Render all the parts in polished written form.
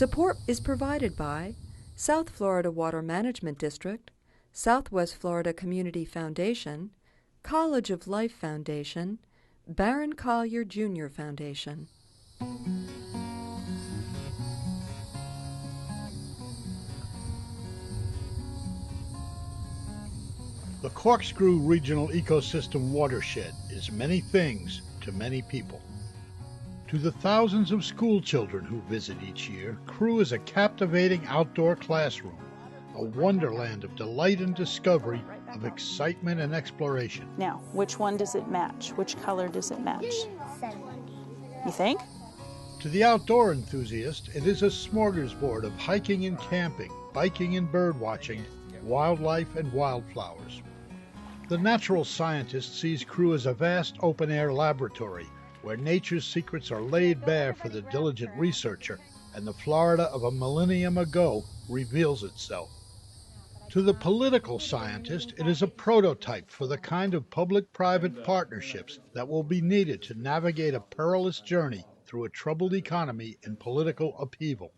Support is provided by South Florida Water Management District, Southwest Florida Community Foundation, College of Life Foundation, Baron Collier Jr. Foundation. The Corkscrew Regional Ecosystem Watershed is many things to many people. To the thousands of school children who visit each year, Crew is a captivating outdoor classroom, a wonderland of delight and discovery, of excitement and exploration. Now, which one does it match? Which color does it match? You think? To the outdoor enthusiast, it is a smorgasbord of hiking and camping, biking and bird watching, wildlife and wildflowers. The natural scientist sees Crew as a vast open-air laboratory where nature's secrets are laid bare for the diligent researcher, and the Florida of a millennium ago reveals itself. To the political scientist, it is a prototype for the kind of public-private partnerships that will be needed to navigate a perilous journey through a troubled economy and political upheaval.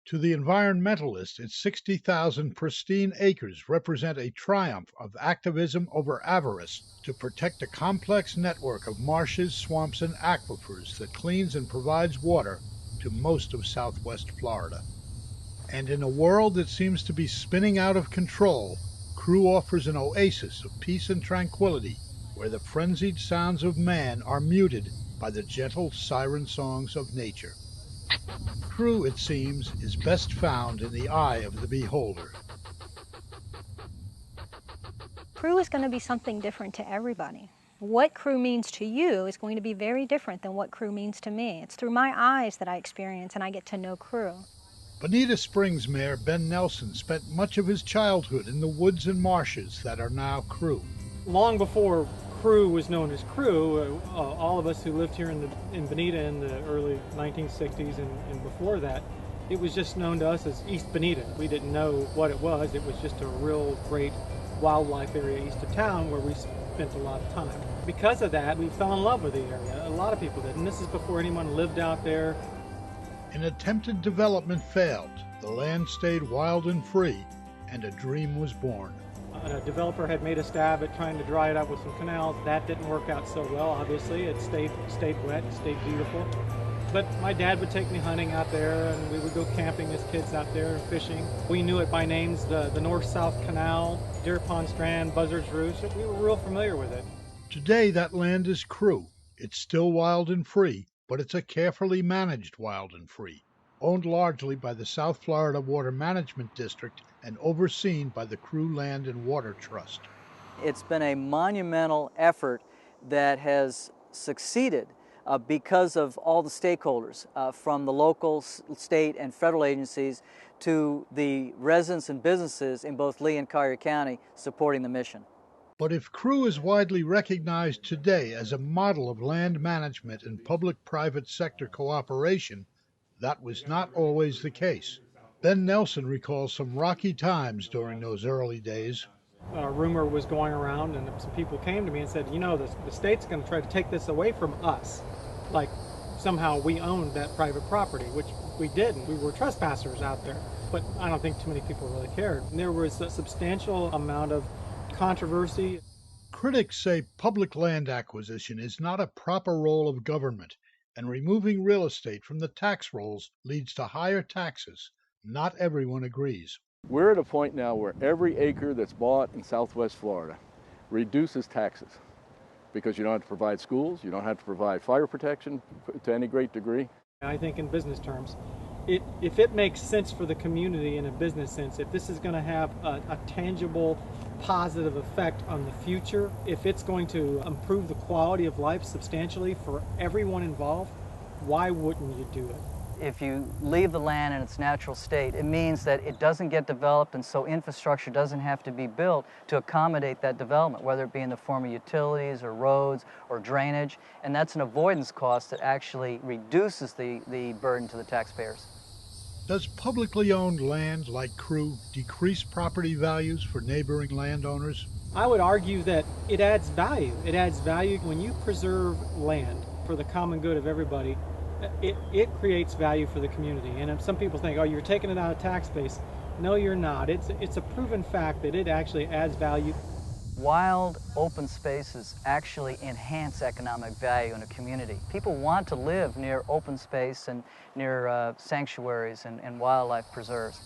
To the environmentalist, its 60,000 pristine acres represent a triumph of activism over avarice to protect a complex network of marshes, swamps, and aquifers that cleans and provides water to most of southwest Florida. And in a world that seems to be spinning out of control, Crew offers an oasis of peace and tranquility where the frenzied sounds of man are muted by the gentle siren songs of nature. Crew, it seems, is best found in the eye of the beholder. Crew is going to be something different to everybody. What Crew means to you is going to be very different than what Crew means to me. It's through my eyes that I experience and I get to know Crew. Bonita Springs Mayor Ben Nelson spent much of his childhood in the woods and marshes that are now Crew. Long before Crew was known as Crew, all of us who lived here in Bonita in the early 1960s and before that, it was just known to us as East Bonita. We didn't know what it was. It was just a real great wildlife area east of town where we spent a lot of time. Because of that, we fell in love with the area. A lot of people did, and this is before anyone lived out there. An attempted development failed. The land stayed wild and free, and a dream was born. A developer had made a stab at trying to dry it up with some canals. That didn't work out so well, obviously. It stayed wet, stayed beautiful. But my dad would take me hunting out there, and we would go camping as kids out there and fishing. We knew it by names, the North-South Canal, Deer Pond Strand, Buzzard's Roost. We were real familiar with it. Today, that land is Crew. It's still wild and free, but it's a carefully managed wild and free, owned largely by the South Florida Water Management District and overseen by the Crew Land and Water Trust. It's been a monumental effort that has succeeded because of all the stakeholders, from the local, state, and federal agencies to the residents and businesses in both Lee and Collier County supporting the mission. But if Crew is widely recognized today as a model of land management and public-private sector cooperation, that was not always the case. Ben Nelson recalls some rocky times during those early days. A rumor was going around, and some people came to me and said, you know, the state's going to try to take this away from us. Like somehow we owned that private property, which we didn't. We were trespassers out there. But I don't think too many people really cared. And there was a substantial amount of controversy. Critics say public land acquisition is not a proper role of government, and removing real estate from the tax rolls leads to higher taxes. Not everyone agrees. We're at a point now where every acre that's bought in Southwest Florida reduces taxes because you don't have to provide schools, you don't have to provide fire protection to any great degree. I think in business terms, if it makes sense for the community in a business sense, if this is going to have a tangible positive effect on the future, if it's going to improve the quality of life substantially for everyone involved, why wouldn't you do it? If you leave the land in its natural state, it means that it doesn't get developed, and so infrastructure doesn't have to be built to accommodate that development, whether it be in the form of utilities or roads or drainage, and that's an avoidance cost that actually reduces the burden to the taxpayers. Does publicly owned land like Crew decrease property values for neighboring landowners? I would argue that it adds value. It adds value when you preserve land for the common good of everybody. it creates value for the community. And if some people think, oh, you're taking it out of tax base. No, you're not. It's a proven fact that it actually adds value. Wild open spaces actually enhance economic value in a community. People want to live near open space and near sanctuaries and wildlife preserves.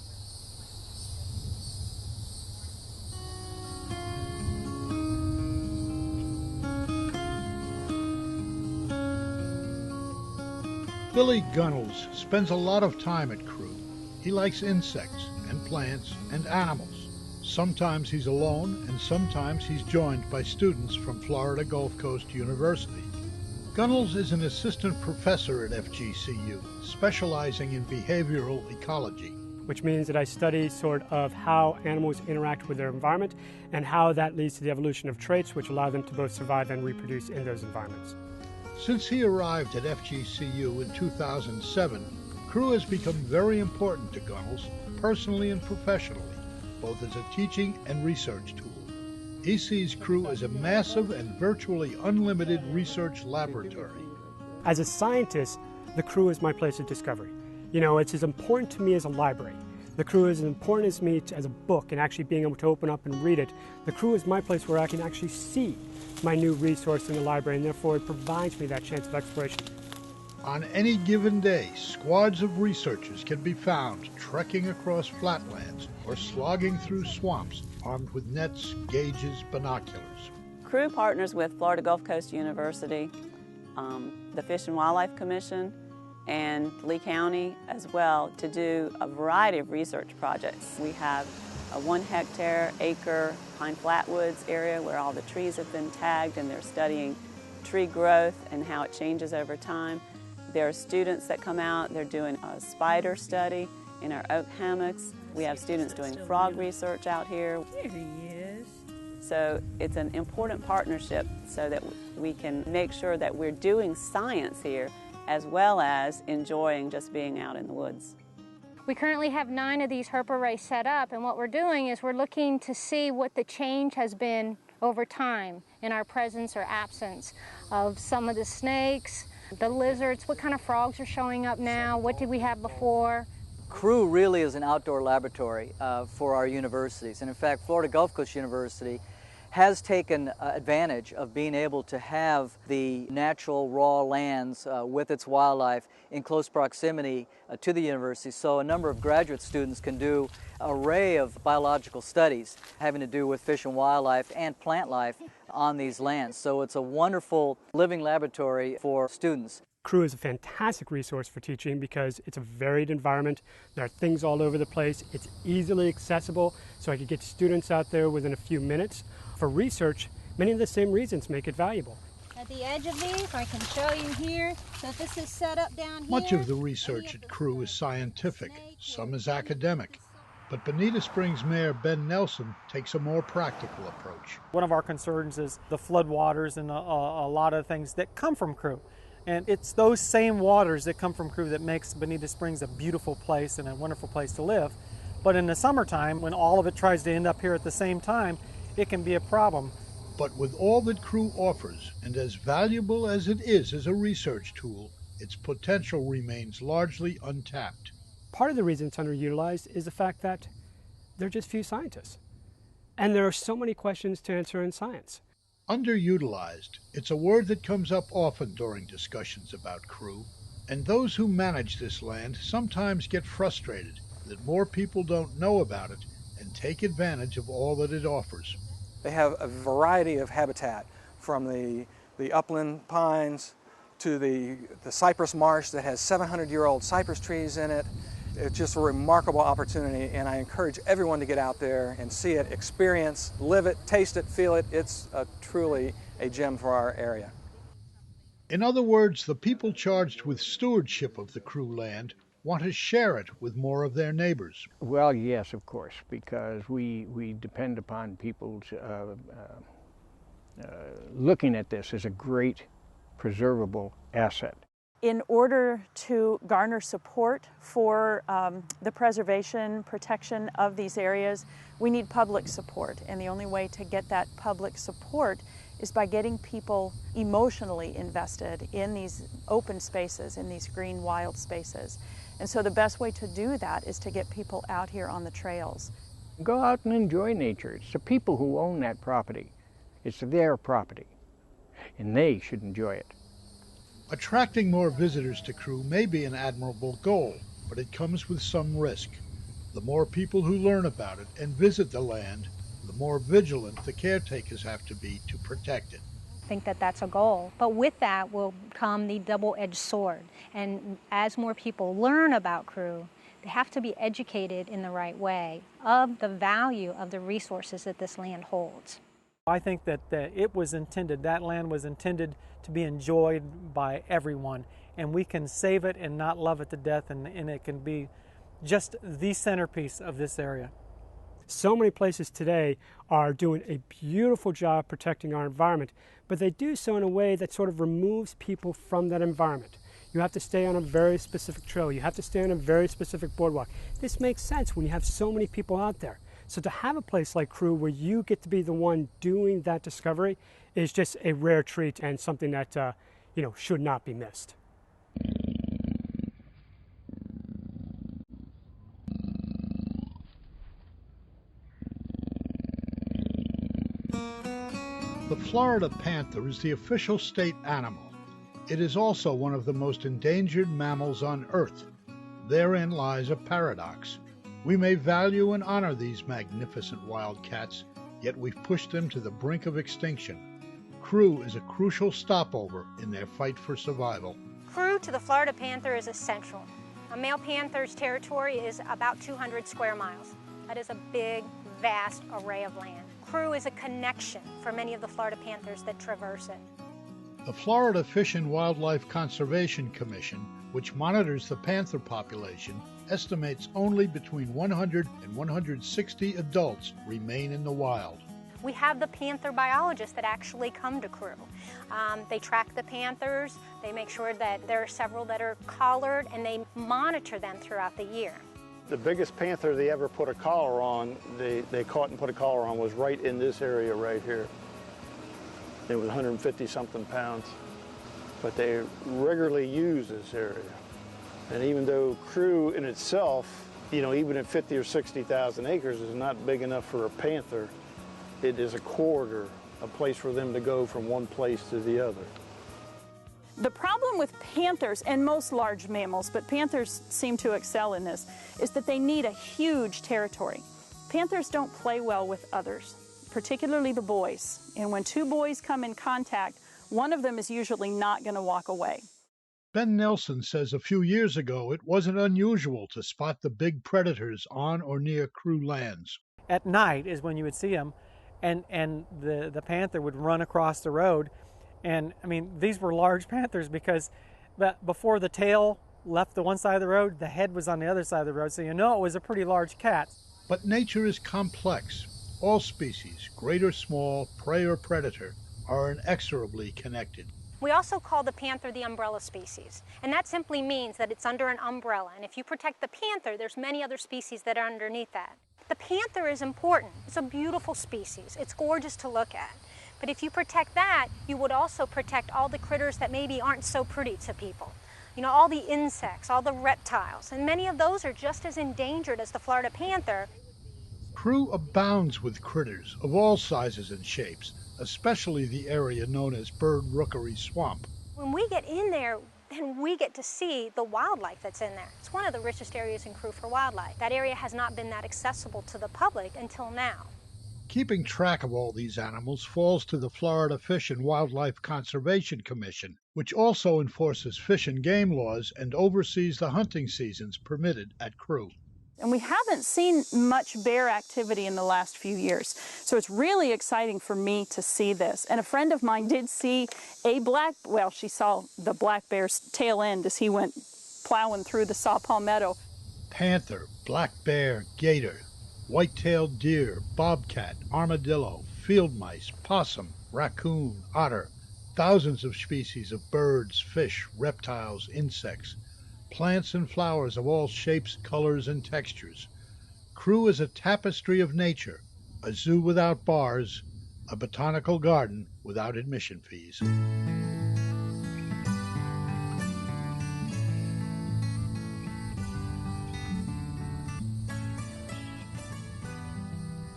Billy Gunnels spends a lot of time at Crew. He likes insects and plants and animals. Sometimes he's alone, and sometimes he's joined by students from Florida Gulf Coast University. Gunnels is an assistant professor at FGCU, specializing in behavioral ecology, which means that I study sort of how animals interact with their environment and how that leads to the evolution of traits which allow them to both survive and reproduce in those environments. Since he arrived at FGCU in 2007, Crew has become very important to Gunnels, personally and professionally, both as a teaching and research tool. He sees Crew as a massive and virtually unlimited research laboratory. As a scientist, the Crew is my place of discovery. You know, it's as important to me as a library. The Crew is as important as me as a book and actually being able to open up and read it. The Crew is my place where I can actually see my new resource in the library, and therefore it provides me that chance of exploration. On any given day, squads of researchers can be found trekking across flatlands or slogging through swamps armed with nets, gauges, binoculars. Crew partners with Florida Gulf Coast University, the Fish and Wildlife Commission, and Lee County as well to do a variety of research projects. We have a 1 hectare acre pine flatwoods area where all the trees have been tagged and they're studying tree growth and how it changes over time. There are students that come out, they're doing a spider study in our oak hammocks. We have students doing frog research out here. Here he is. So it's an important partnership so that we can make sure that we're doing science here as well as enjoying just being out in the woods. We currently have 9 of these herp arrays set up, and what we're doing is we're looking to see what the change has been over time in our presence or absence of some of the snakes, the lizards, what kind of frogs are showing up now, what did we have before. Crew really is an outdoor laboratory for our universities, and in fact Florida Gulf Coast University has taken advantage of being able to have the natural raw lands with its wildlife in close proximity to the university, so a number of graduate students can do an array of biological studies having to do with fish and wildlife and plant life on these lands. So it's a wonderful living laboratory for students. Crew is a fantastic resource for teaching because it's a varied environment. There are things all over the place. It's easily accessible, so I could get students out there within a few minutes. For research, many of the same reasons make it valuable. At the edge of these, I can show you here, so this is set up down here. Much of the research at Crew is scientific, some is academic. But Bonita Springs Mayor Ben Nelson takes a more practical approach. One of our concerns is the floodwaters and a lot of things that come from Crew. And it's those same waters that come from Crew that makes Bonita Springs a beautiful place and a wonderful place to live. But in the summertime, when all of it tries to end up here at the same time, it can be a problem. But with all that Crew offers, and as valuable as it is as a research tool, its potential remains largely untapped. Part of the reason it's underutilized is the fact that there are just few scientists. And there are so many questions to answer in science. Underutilized, it's a word that comes up often during discussions about Crew, and those who manage this land sometimes get frustrated that more people don't know about it and take advantage of all that it offers. They have a variety of habitat, from the upland pines to the cypress marsh that has 700-year-old cypress trees in it. It's just a remarkable opportunity, and I encourage everyone to get out there and see it, experience, live it, taste it, feel it. It's truly a gem for our area. In other words, the people charged with stewardship of the Crew land want to share it with more of their neighbors. Well, yes, of course, because we depend upon people's looking at this as a great preservable asset. In order to garner support for the preservation, protection of these areas, we need public support. And the only way to get that public support is by getting people emotionally invested in these open spaces, in these green wild spaces. And so the best way to do that is to get people out here on the trails. Go out and enjoy nature. It's the people who own that property. It's their property, and they should enjoy it. Attracting more visitors to Crewe may be an admirable goal, but it comes with some risk. The more people who learn about it and visit the land, the more vigilant the caretakers have to be to protect it. I think that that's a goal. But with that will come the double-edged sword. And as more people learn about Crewe, they have to be educated in the right way of the value of the resources that this land holds. I think that it was intended, that land was intended to be enjoyed by everyone. And we can save it and not love it to death, and it can be just the centerpiece of this area. So many places today are doing a beautiful job protecting our environment, but they do so in a way that sort of removes people from that environment. You have to stay on a very specific trail. You have to stay on a very specific boardwalk. This makes sense when you have so many people out there. So to have a place like Crewe where you get to be the one doing that discovery is just a rare treat and something that should not be missed. The Florida panther is the official state animal. It is also one of the most endangered mammals on Earth. Therein lies a paradox. We may value and honor these magnificent wild cats, yet we've pushed them to the brink of extinction. Crewe is a crucial stopover in their fight for survival. Crewe to the Florida panther is essential. A male panther's territory is about 200 square miles. That is a big, vast array of land. Crewe is a connection for many of the Florida panthers that traverse it. The Florida Fish and Wildlife Conservation Commission, which monitors the panther population, estimates only between 100 and 160 adults remain in the wild. We have the panther biologists that actually come to Crewe. They track the panthers, they make sure that there are several that are collared, and they monitor them throughout the year. The biggest panther they ever put a collar on, they caught and put a collar on, was right in this area right here. It was 150-something pounds, but they regularly use this area. And even though Crewe in itself, even at 50 or 60,000 acres is not big enough for a panther, it is a corridor, a place for them to go from one place to the other. The problem with panthers, and most large mammals, but panthers seem to excel in this, is that they need a huge territory. Panthers don't play well with others, particularly the boys. And when two boys come in contact, one of them is usually not going to walk away. Ben Nelson says a few years ago it wasn't unusual to spot the big predators on or near Crewe lands. At night is when you would see them, and the panther would run across the road. And I mean, these were large panthers because before the tail left the one side of the road, the head was on the other side of the road, so it was a pretty large cat. But nature is complex. All species, great or small, prey or predator, are inexorably connected. We also call the panther the umbrella species, and that simply means that it's under an umbrella, and if you protect the panther, there's many other species that are underneath that. The panther is important. It's a beautiful species. It's gorgeous to look at. But if you protect that, you would also protect all the critters that maybe aren't so pretty to people. All the insects, all the reptiles, and many of those are just as endangered as the Florida panther. Crewe abounds with critters of all sizes and shapes, especially the area known as Bird Rookery Swamp. When we get in there, then we get to see the wildlife that's in there. It's one of the richest areas in Crewe for wildlife. That area has not been that accessible to the public until now. Keeping track of all these animals falls to the Florida Fish and Wildlife Conservation Commission, which also enforces fish and game laws and oversees the hunting seasons permitted at Crewe. And we haven't seen much bear activity in the last few years. So it's really exciting for me to see this. And a friend of mine did see she saw the black bear's tail end as he went plowing through the saw palmetto. Panther, black bear, gator, white-tailed deer, bobcat, armadillo, field mice, possum, raccoon, otter, thousands of species of birds, fish, reptiles, insects, plants and flowers of all shapes, colors, and textures. Crewe is a tapestry of nature, a zoo without bars, a botanical garden without admission fees.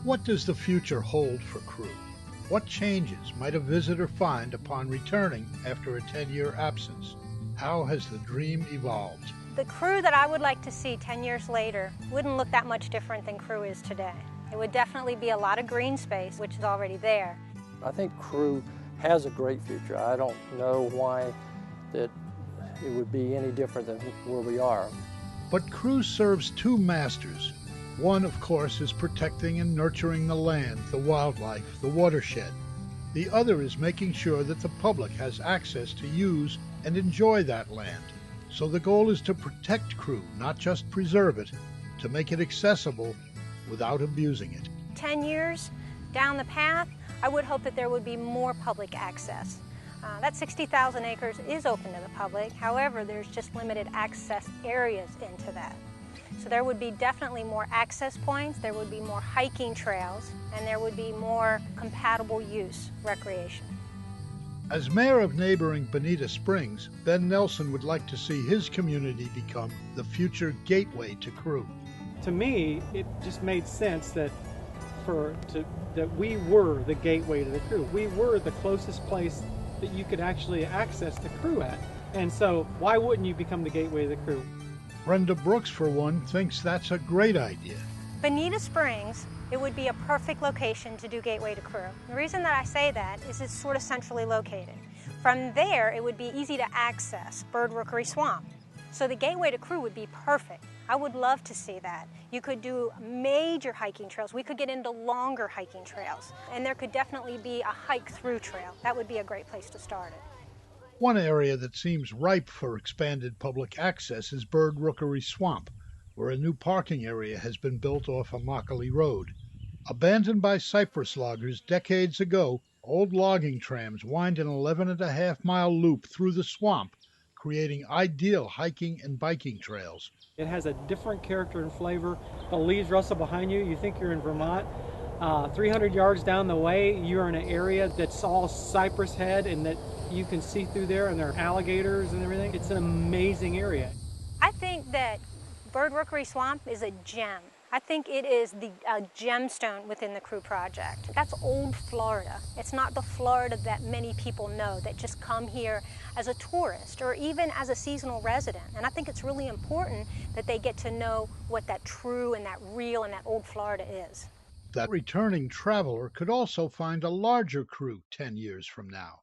What does the future hold for Crew? What changes might a visitor find upon returning after a 10-year absence? How has the dream evolved? The Crew that I would like to see 10 years later wouldn't look that much different than Crew is today. It would definitely be a lot of green space, which is already there. I think Crew has a great future. I don't know why that it would be any different than where we are. But Crew serves two masters. One, of course, is protecting and nurturing the land, the wildlife, the watershed. The other is making sure that the public has access to use and enjoy that land. So the goal is to protect Crew, not just preserve it, to make it accessible without abusing it. 10 years down the path, I would hope that there would be more public access. That 60,000 acres is open to the public. However, there's just limited access areas into that. So there would be definitely more access points, there would be more hiking trails, and there would be more compatible use, recreation. As mayor of neighboring Bonita Springs, Ben Nelson would like to see his community become the future gateway to Crew. To me, it just made sense that that we were the gateway to the Crew. We were the closest place that you could actually access the Crew at. And so why wouldn't you become the gateway to the Crew? Brenda Brooks, for one, thinks that's a great idea. Bonita Springs, it would be a perfect location to do Gateway to Crew. The reason that I say that is it's sort of centrally located. From there, it would be easy to access Bird Rookery Swamp. So the Gateway to Crew would be perfect. I would love to see that. You could do major hiking trails. We could get into longer hiking trails. And there could definitely be a hike-through trail. That would be a great place to start it. One area that seems ripe for expanded public access is Bird Rookery Swamp, where a new parking area has been built off Immokalee Road. Abandoned by cypress loggers decades ago, old logging trams wind an 11.5-mile loop through the swamp, creating ideal hiking and biking trails. It has a different character and flavor. The leaves rustle behind you, you think you're in Vermont. 300 yards down the way, you're in an area that's all cypress head and that you can see through there, and there are alligators and everything. It's an amazing area. I think that Bird Rookery Swamp is a gem. I think it is a gemstone within the Crew project. That's old Florida. It's not the Florida that many people know that just come here as a tourist or even as a seasonal resident. And I think it's really important that they get to know what that true and that real and that old Florida is. That returning traveler could also find a larger Crew 10 years from now.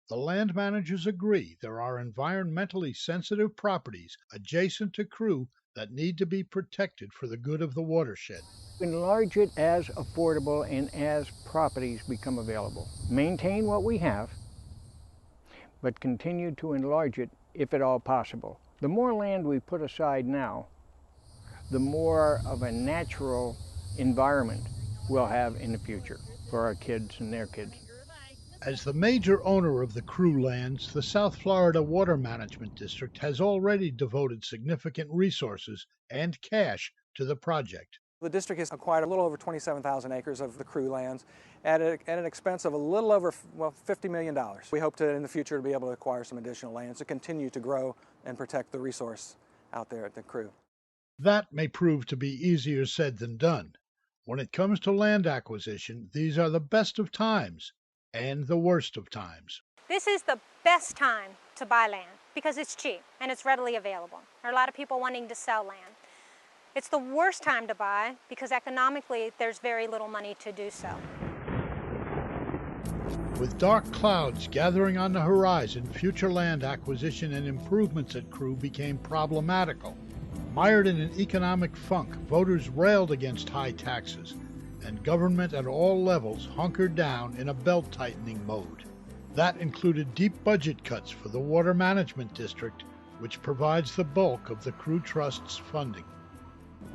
The land managers agree there are environmentally sensitive properties adjacent to Crew that need to be protected for the good of the watershed. Enlarge it as affordable and as properties become available. Maintain what we have, but continue to enlarge it if at all possible. The more land we put aside now, the more of a natural environment we'll have in the future for our kids and their kids. As the major owner of the Crew lands, the South Florida Water Management District has already devoted significant resources and cash to the project. The district has acquired a little over 27,000 acres of the Crew lands at an expense of a little over $50 million. We hope to, in the future, to be able to acquire some additional lands to continue to grow and protect the resource out there at the Crew. That may prove to be easier said than done. When it comes to land acquisition, these are the best of times and the worst of times. This is the best time to buy land because it's cheap and it's readily available. There are a lot of people wanting to sell land. It's the worst time to buy because economically there's very little money to do so. With dark clouds gathering on the horizon, future land acquisition and improvements at Crew became problematical. Mired in an economic funk, voters railed against high taxes, and government at all levels hunkered down in a belt-tightening mode. That included deep budget cuts for the Water Management District, which provides the bulk of the Crew Trust's funding.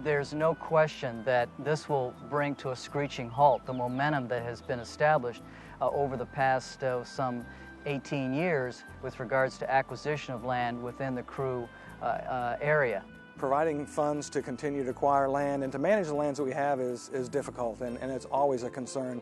There's no question that this will bring to a screeching halt the momentum that has been established over the past some 18 years with regards to acquisition of land within the Crew area. Providing funds to continue to acquire land and to manage the lands that we have is difficult, and it's always a concern.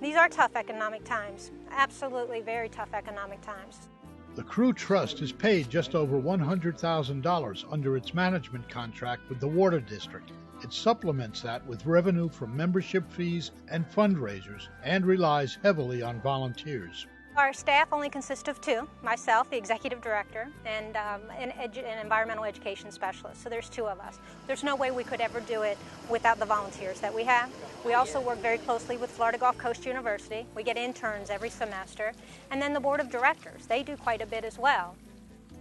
These are tough economic times, absolutely very tough economic times. The Crew Trust is paid just over $100,000 under its management contract with the Water District. It supplements that with revenue from membership fees and fundraisers and relies heavily on volunteers. Our staff only consists of two, myself, the executive director, and an environmental education specialist. So there's two of us. There's no way we could ever do it without the volunteers that we have. We also work very closely with Florida Gulf Coast University. We get interns every semester. And then the board of directors, they do quite a bit as well.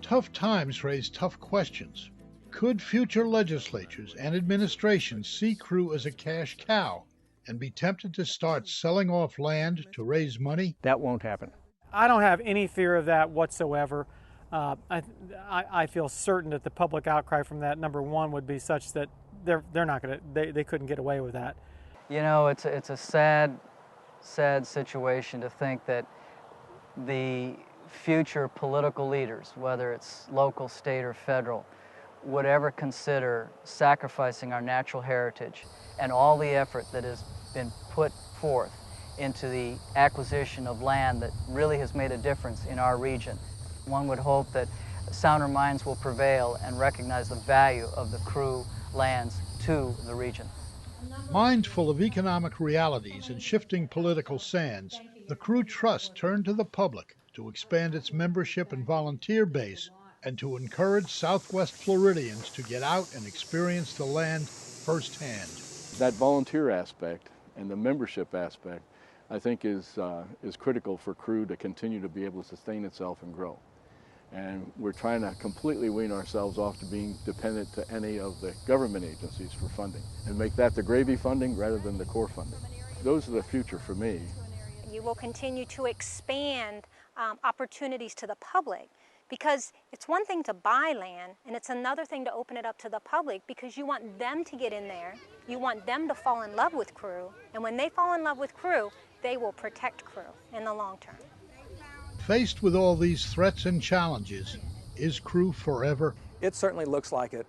Tough times raise tough questions. Could future legislatures and administrations see Crew as a cash cow and be tempted to start selling off land to raise money? That won't happen. I don't have any fear of that whatsoever. I feel certain that the public outcry from that, number one, would be such that they're not going to, they couldn't get away with that. You know, it's a sad situation to think that the future political leaders, whether it's local, state, or federal, would ever consider sacrificing our natural heritage and all the effort that has been put forth into the acquisition of land that really has made a difference in our region. One would hope that sounder minds will prevail and recognize the value of the Crew lands to the region. Mindful of economic realities and shifting political sands, the Crew Trust turned to the public to expand its membership and volunteer base and to encourage Southwest Floridians to get out and experience the land firsthand. That volunteer aspect and the membership aspect, I think, is critical for Crew to continue to be able to sustain itself and grow. And we're trying to completely wean ourselves off to being dependent to any of the government agencies for funding and make that the gravy funding rather than the core funding. Those are the future for me. You will continue to expand opportunities to the public, because it's one thing to buy land and it's another thing to open it up to the public, because you want them to get in there, you want them to fall in love with Crew, and when they fall in love with Crew, they will protect Crew in the long term. Faced with all these threats and challenges, is Crew forever? It certainly looks like it.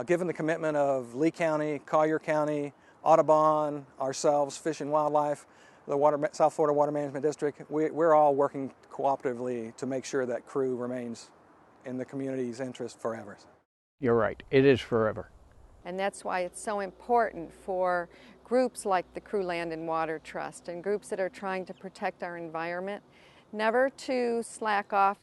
Given the commitment of Lee County, Collier County, Audubon, ourselves, Fish and Wildlife, the South Florida Water Management District, we're all working cooperatively to make sure that Crew remains in the community's interest forever. You're right, it is forever. And that's why it's so important for groups like the Crew Land and Water Trust and groups that are trying to protect our environment never to slack off.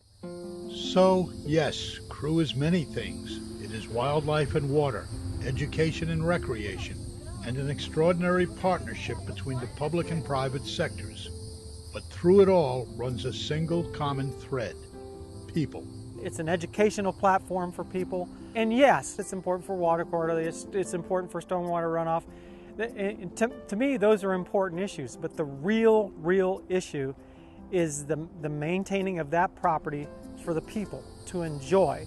So, yes, Crew is many things. It is wildlife and water, education and recreation, and an extraordinary partnership between the public and private sectors. But through it all runs a single common thread: people. It's an educational platform for people. And yes, it's important for water quality, it's important for stormwater runoff. To me, those are important issues, but the real issue is the maintaining of that property for the people to enjoy,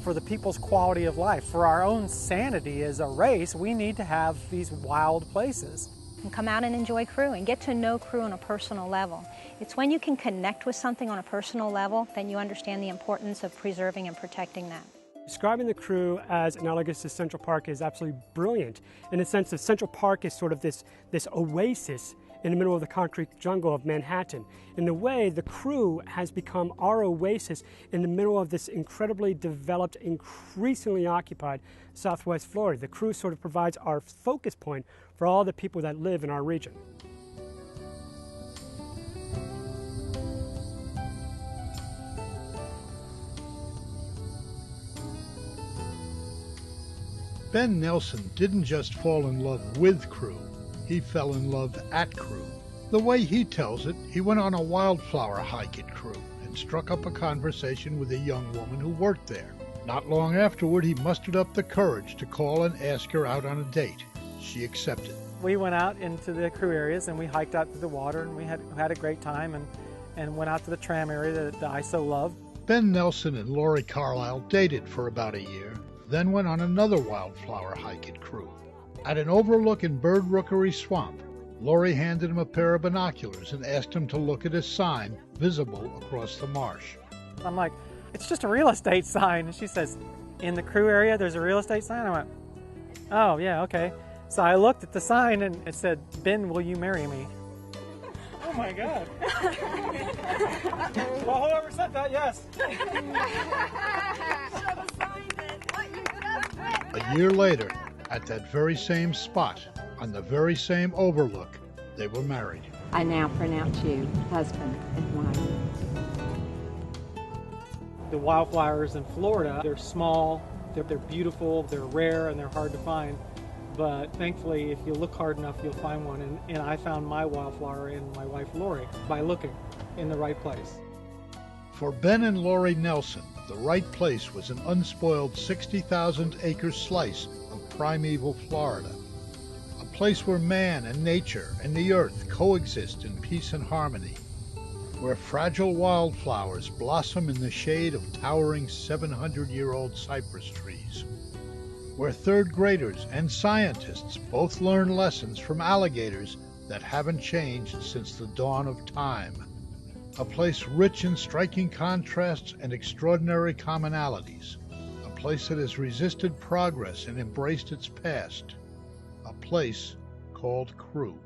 for the people's quality of life. For our own sanity as a race, we need to have these wild places. And come out and enjoy Crew and get to know Crew on a personal level. It's when you can connect with something on a personal level that you understand the importance of preserving and protecting that. Describing the Crew as analogous to Central Park is absolutely brilliant, in the sense that Central Park is sort of this oasis in the middle of the concrete jungle of Manhattan. In a way, the Crew has become our oasis in the middle of this incredibly developed, increasingly occupied Southwest Florida. The Crew sort of provides our focus point for all the people that live in our region. Ben Nelson didn't just fall in love with Crew, he fell in love at Crew. The way he tells it, he went on a wildflower hike at Crew and struck up a conversation with a young woman who worked there. Not long afterward, he mustered up the courage to call and ask her out on a date. She accepted. We went out into the Crew areas and we hiked out to the water, and we had a great time and went out to the tram area that I so love. Ben Nelson and Lori Carlisle dated for about a year, then went on another wildflower hike at Crew. At an overlook in Bird Rookery Swamp, Lori handed him a pair of binoculars and asked him to look at a sign visible across the marsh. I'm like, it's just a real estate sign. And she says, in the Crew area, there's a real estate sign? I went, oh, yeah, okay. So I looked at the sign and it said, Ben, will you marry me? my God. Well, whoever said that, yes. A year later, at that very same spot, on the very same overlook, they were married. I now pronounce you husband and wife. The wildflowers in Florida, they're small, they're beautiful, they're rare, and they're hard to find. But thankfully, if you look hard enough, you'll find one. And I found my wildflower in my wife Lori by looking in the right place. For Ben and Lori Nelson, the right place was an unspoiled 60,000-acre slice of primeval Florida. A place where man and nature and the earth coexist in peace and harmony. Where fragile wildflowers blossom in the shade of towering 700-year-old cypress trees. Where third graders and scientists both learn lessons from alligators that haven't changed since the dawn of time. A place rich in striking contrasts and extraordinary commonalities. A place that has resisted progress and embraced its past. A place called Crew.